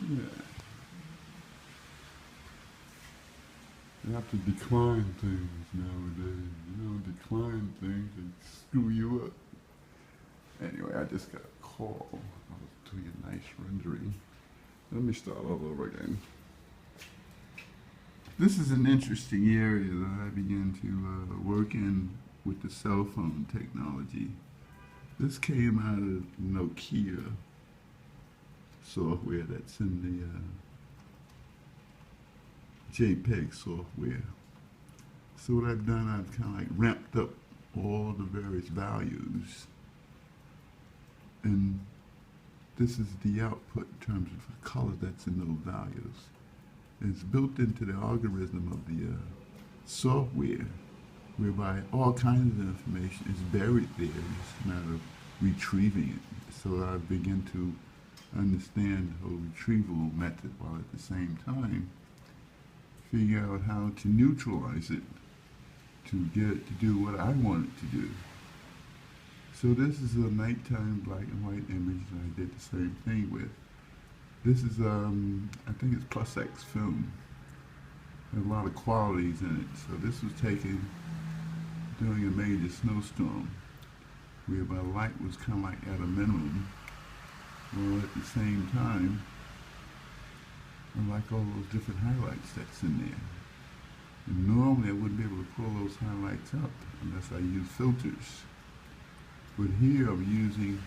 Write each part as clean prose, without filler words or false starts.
Yeah. You have to decline things nowadays. You don't decline things, they screw you up. Anyway, I just got a call. I was doing a nice rendering. Let me start all over again. This is an interesting area that I began to work in with the cell phone technology. This came out of Nokia software that's in the JPEG software. So what I've done, I've kind of like ramped up all the various values, and this is the output in terms of the color that's in those values. It's built into the algorithm of the software, whereby all kinds of information is buried there. It's a matter of retrieving it. So I begin to understand the whole retrieval method while at the same time figure out how to neutralize it to get it to do what I want it to do. So this is a nighttime black and white image that I did the same thing with. This is, I think it's Plus X film. There's a lot of qualities in it. So this was taken during a major snowstorm, whereby light was kind of like at a minimum, while at the same time, I like all those different highlights that's in there. And normally I wouldn't be able to pull those highlights up unless I use filters. But here I'm using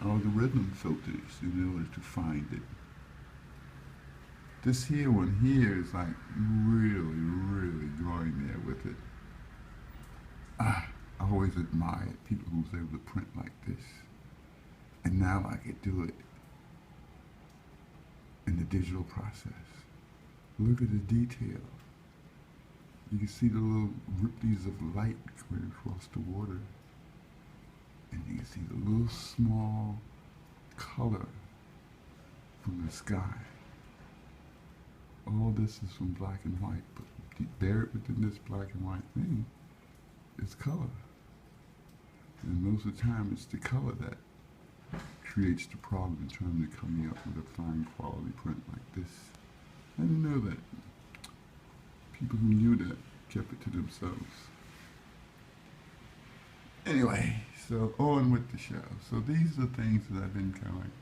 algorithm filters in order to find it. This here one here is like really going there with it. I always admired people who was able to print like this. And now I could do it in the digital process. Look at the detail. You can see the little ripples of light going across the water. And you can see the little small color from the sky. All this is from black and white, but buried within this black and white thing is color. And most of the time it's the color that creates the problem in terms of coming up with a fine quality print like this. I didn't know that. People who knew that kept it to themselves. Anyway, so on with the show. So these are things that I've been kind of like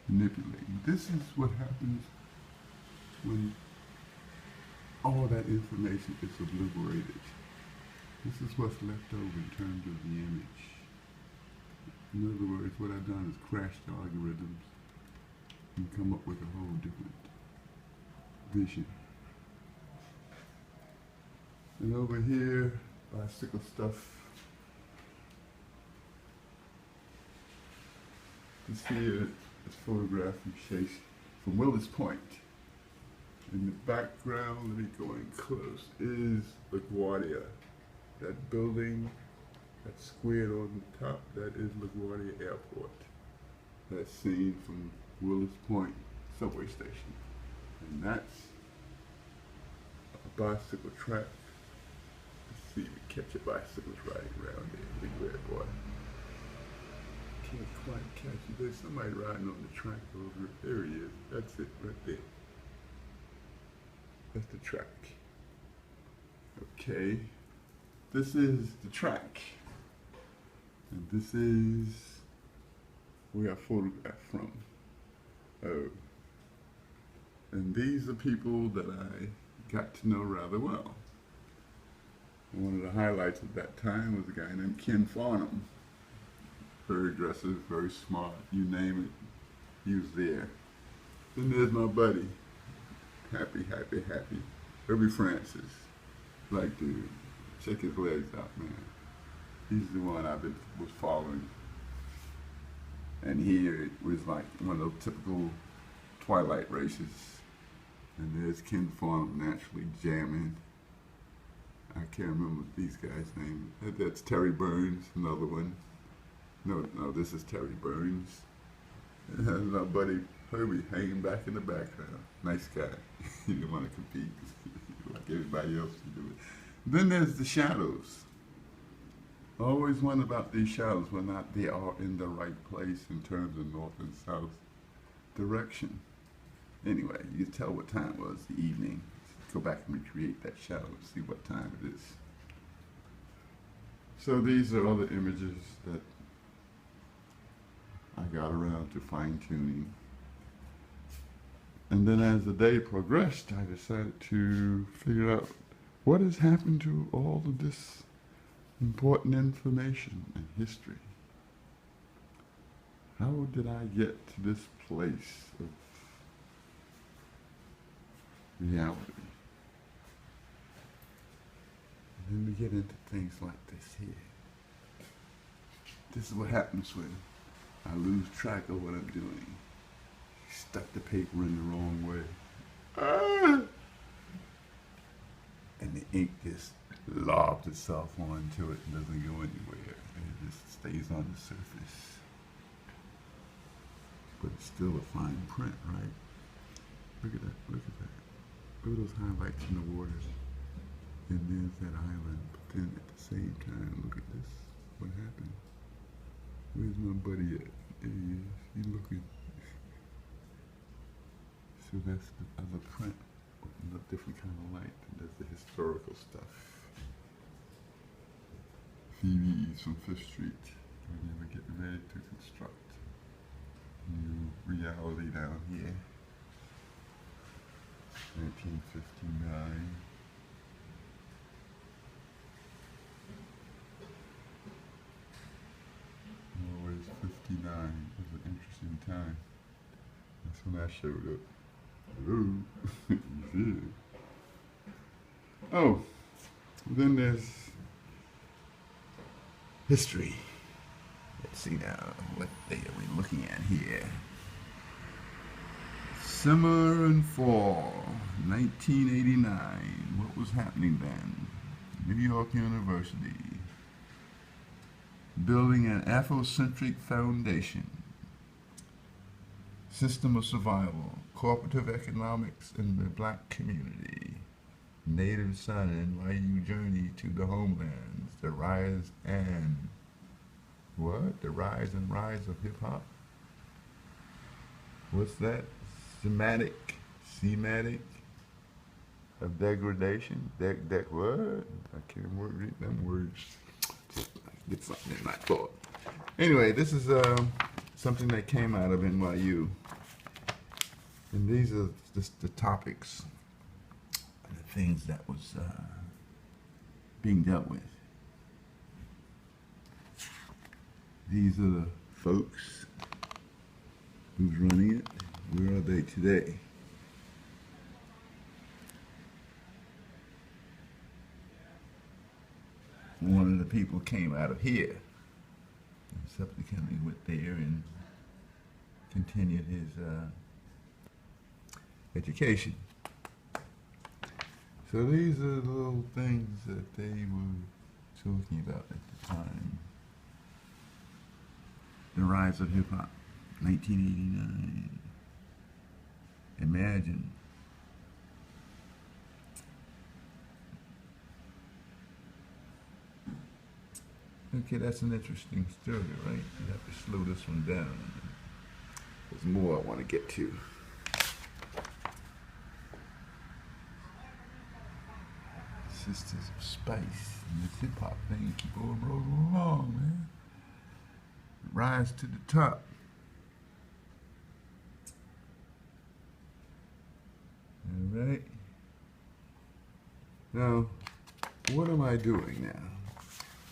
manipulating. This is what happens when all that information is obliterated. This is what's left over in terms of the image. In other words, what I've done is crash the algorithms and come up with a whole different vision. And over here, bicycle stuff. This here is photograph from Chase, from Willis Point. In the background, let me go in close, is LaGuardia. That building, that squared on the top, that is LaGuardia Airport. That's seen from Willis Point subway station. And that's a bicycle track. Let's see if we catch a bicycle riding around there. Big red boy. Can't quite catch it. There's somebody riding on the track over it. There he is. That's it right there. That's the track. Okay. This is the track. And this is where I photographed from. Oh. And these are people that I got to know rather well. One of the highlights at that time was a guy named Ken Farnham. Very aggressive, very smart, you name it, he was there. Then there's my buddy, Happy, Herbie Francis. Like, dude, check his legs out, man. He's the one was following. And here it was like one of those typical twilight races. And there's Ken Farnham naturally jamming. I can't remember these guys' names. That's Terry Burns, another one. No, this is Terry Burns. And my buddy Herbie hanging back in the background. Nice guy. He didn't want to compete like everybody else to do it. Then there's the shadows. I always wonder about these shadows, whether or not they are in the right place in terms of north and south direction. Anyway, you can tell what time it was, the evening. Go back and recreate that shadow and see what time it is. So these are other images that I got around to fine tuning. And then as the day progressed, I decided to figure out what has happened to all of this important information and history. How did I get to this place of reality? And then we get into things like this here. This is what happens when I lose track of what I'm doing. Stuck the paper in the wrong way. Ah! And the ink just lobs itself onto it and doesn't go anywhere. It just stays on the surface. But it's still a fine print, right? Look at that, look at that. Look at those highlights in the waters. And there's that island. But then at the same time, look at this. What happened? Where's my buddy at? There he is. He's looking. So that's the other print with a different kind of light. And that's the historical stuff. Phoebe from Fifth Street. When we're getting ready to construct new reality down here. 1959. Always 59 was an interesting time. That's when I showed up. Hello. You see it. Oh, then there's history. Let's see now, what day are we looking at here? Summer and fall, 1989. What was happening then? New York University. Building an Afrocentric foundation. System of survival. Cooperative economics in the black community. Native Son, NYU journey to the homelands. The rise and... What? The rise and rise of hip-hop? What's that? Semantic of degradation? What? I can't read them words. Get something in my thought. Anyway, this is something that came out of NYU. And these are just the topics, the things that was being dealt with. These are the folks who's running it. Where are they today? One of the people came out of here and subsequently went there and continued his education. So these are the little things that they were talking about at the time. The rise of hip-hop, 1989. Imagine. Okay, that's an interesting story, right? You have to slow this one down. There's more I want to get to. Sisters of Spice and this hip-hop thing keep on rolling along, man. Rise to the top. All right. Now, what am I doing now?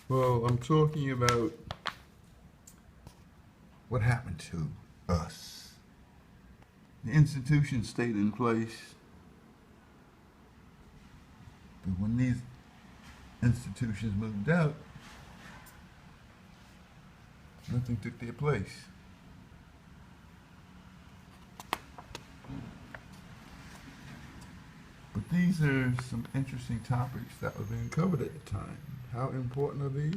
Well, I'm talking about what happened to us. The institution stayed in place, but when these institutions moved out, nothing took their place. But these are some interesting topics that were being covered at the time. How important are these?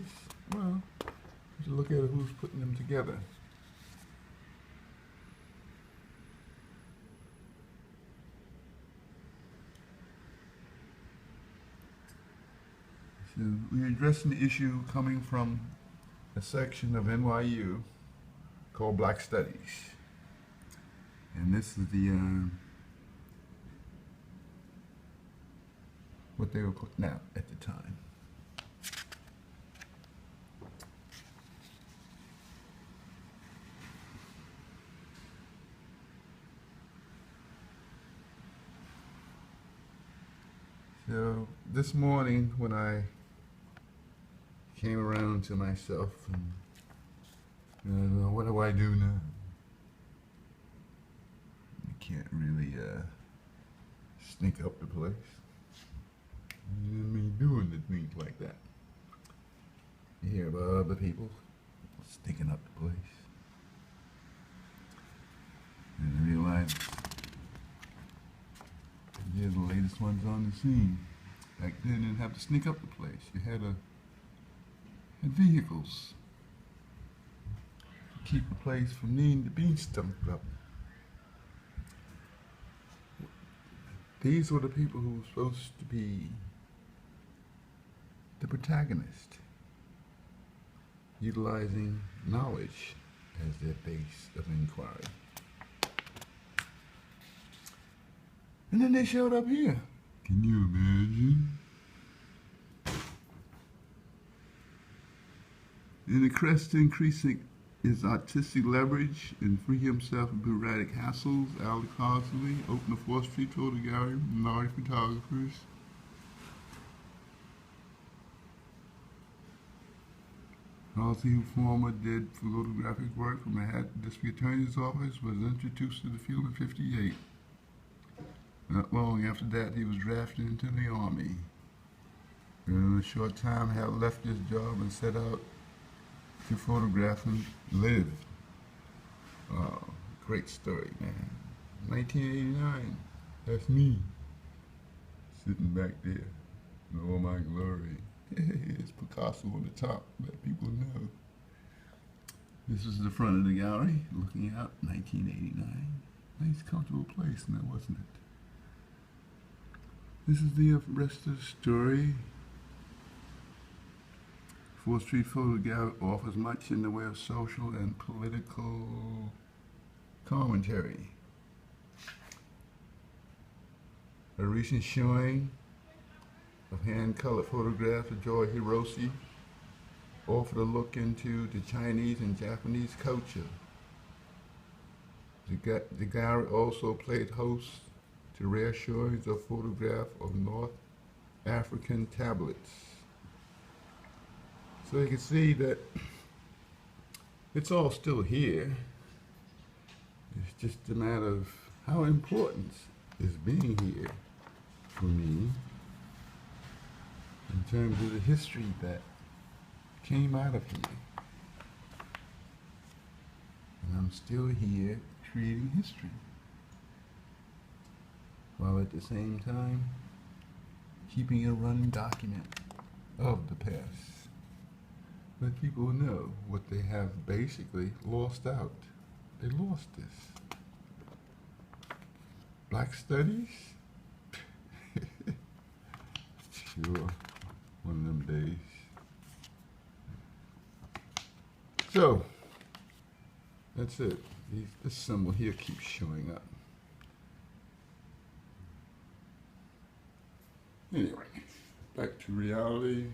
Well, you should look at who's putting them together. So we're addressing the issue coming from a section of NYU called Black Studies. And this is the what they were putting out at the time. So this morning when I came around to myself and what do I do now? I can't really sneak up the place. Me doing the things like that. You hear about other people sneaking up the place. And I realized they're the latest ones on the scene. Back then, you didn't have to sneak up the place. You had vehicles to keep the place from needing to be stumped up. These were the people who were supposed to be the protagonist, utilizing knowledge as their base of inquiry. And then they showed up here. Can you imagine? In the crest increasing his artistic leverage and free himself from bureaucratic hassles, Alec Harsley opened a 4th Street photo gallery with minority photographers. Halsey, who former did photographic work for Manhattan District Attorney's Office, was introduced to the field in '58. Not long after that, he was drafted into the Army. In a short time, had left his job and set out to photograph and live. Oh, great story, man. 1989, that's me, sitting back there in all my glory. It's Picasso on the top, let people know. This is the front of the gallery, looking out, 1989. Nice, comfortable place now, wasn't it? This is the rest of the story. 4th Street Photo Gallery offers much in the way of social and political commentary. A recent showing of hand-colored photographs of Joy Hiroshi offered a look into the Chinese and Japanese culture. The gallery also played host to rare showings of photographs of North African tablets. So you can see that it's all still here. It's just a matter of how important is being here for me in terms of the history that came out of here. And I'm still here creating history, while at the same time keeping a running document of the past. Let people know what they have basically lost out. They lost this. Black studies? Sure, one of them days. So, that's it. This symbol here keeps showing up. Anyway, back to reality.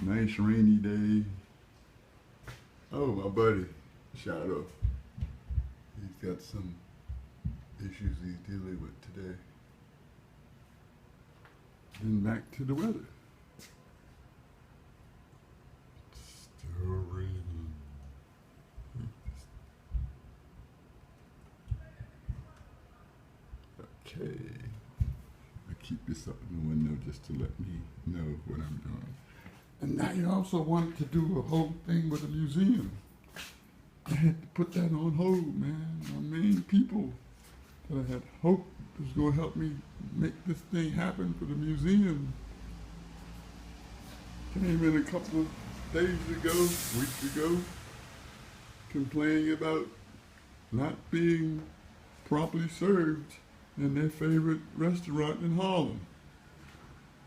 Nice rainy day. Oh, my buddy, Shadow. He's got some issues he's dealing with today. Then back to the weather. Still raining. Okay. I keep this up in the window just to let me know what I'm doing. And now you also wanted to do a whole thing with a museum. I had to put that on hold, man. My main people that I had hoped was going to help me make this thing happen for the museum came in a couple of days ago, weeks ago, complaining about not being properly served in their favorite restaurant in Harlem.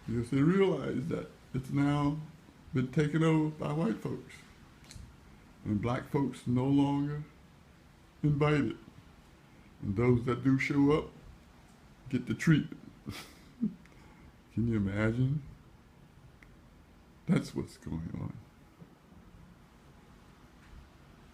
Because they realize that it's now been taken over by white folks. And black folks no longer invited. And those that do show up get the treatment. Can you imagine? That's what's going on.